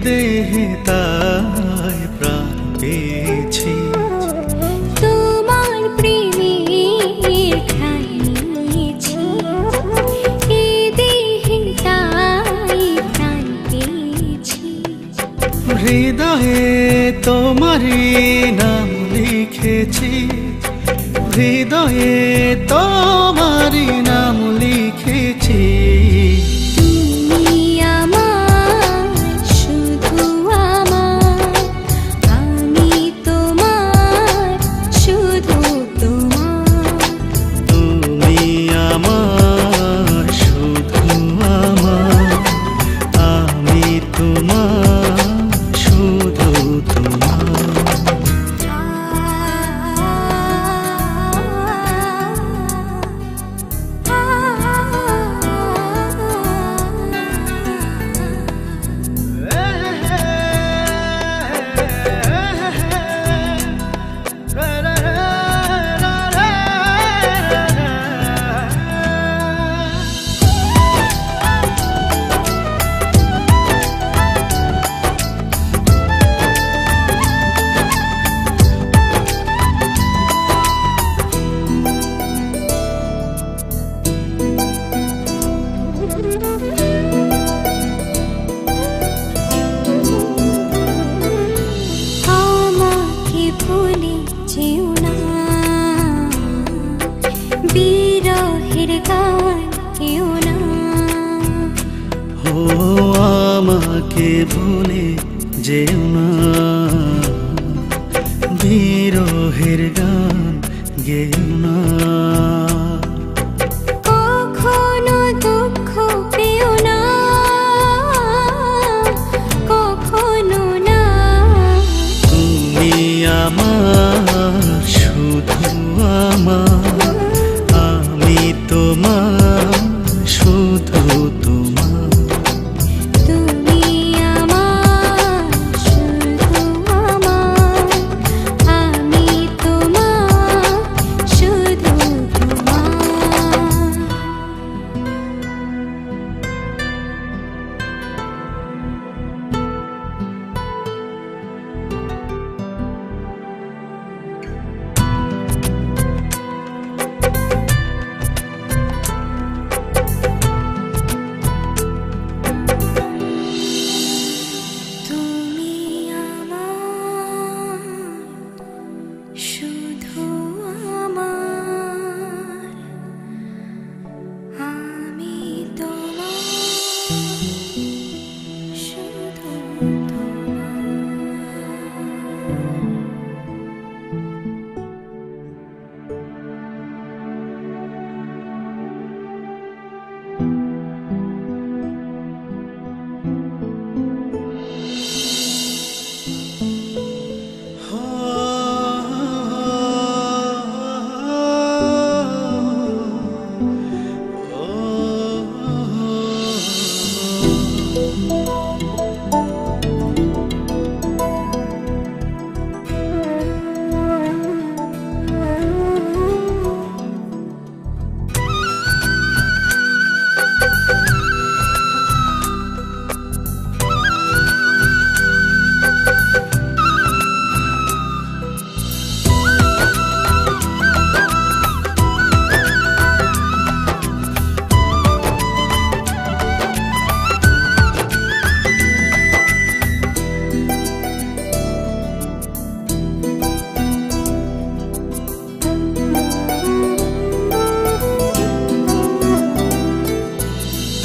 দেহে তাই প্রাণ পেয়েছি। তোমার প্রেমের ঠাঁই নিয়েছি, এ দেহে তাই প্রাণ পেয়েছি। হৃদয়ে তোমারই নাম লিখেছি, হৃদয়ে তোমারই নাম লিখেছি। তুমি আমার, শুধু আমার, আমি তোমার, শুধু তোমার। তুমি আমার, শুধু আমার, আমি তোমার, শুধু তোমার। আমাকে ভুলে যেও না, বিরহের গান কেউ না। ও আমাকে ভুলে যেও না, বিরহের গান গেও না। কখনো দুঃখ পেও না, কখনো না। তুমি আমার, শুধু আমার, আমি তোমার, শুধু তোমার। তুমি আমার, শুধু আমার, আমি তোমার, শুধু তোমার। তুমি আমার, শুধু আমার, আমি তোমার, শুধু তোমার।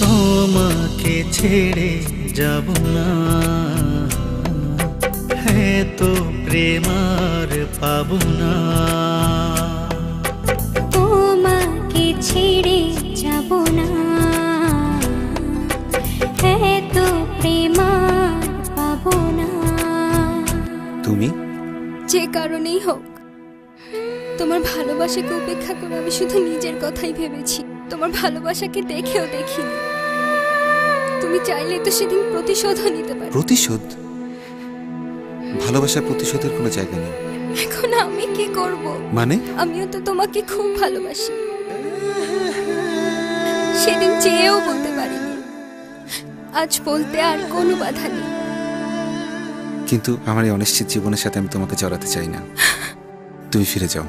তোমাকে ছেড়ে যাব না, হ্যাঁ তো প্রেম আর পাবো না। তোমাকে ছেড়ে যাব না, এত প্রেম আর পাবো না। তুমি যে কারণেই হোক, তোমার ভালোবাসাকে উপেক্ষা করে আমি শুধু নিজের কথাই ভেবেছি, তোমার ভালোবাসাকে দেখেও দেখিনি। তুমি চাইলে তো সেদিন প্রতিশোধও নিতে পারো। প্রতিশোধ? ভালোবাসার প্রতিশোধের কোনো জায়গা নেই। এখন আমি কি করব? মানে? আমিও তো তোমাকে খুব ভালোবাসি, সেদিন চেয়েও বলতে পারিনি, আজ বলতে আর কোনো বাধা নেই। কিন্তু আমার এই অনিশ্চিত জীবনের সাথে আমি তোমাকে জড়াতে চাই না। তুমি ফিরে যাও,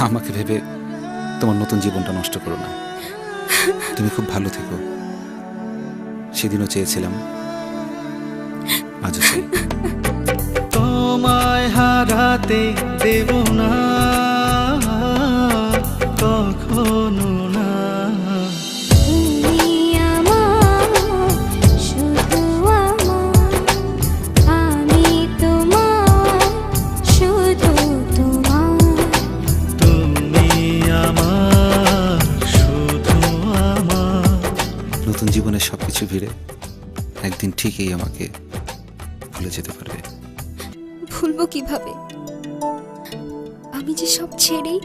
আমাকে ভেবে তোমার নতুন জীবনটা নষ্ট করো না। তুমি খুব ভালো থেকো, সেদিনও চেয়েছিলাম, আজও চাই। তোমায় হারাতে দেব না কখনো না। তুমি আমার, শুধু আমার, আমি তোমার, শুধু তোমার। তুমি আমার, শুধু আমার। নতুন জীবনের সবকিছু ভিড়ে একদিন ঠিকই আমাকে ভুলে যেতে পারবে। ভুলবো কিভাবে? আমি যে সব ছেড়েই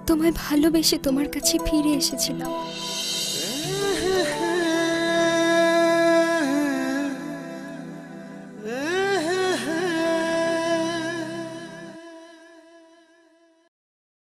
তোমায় ভালোবেসে তোমার কাছে ফিরে এসেছিলাম।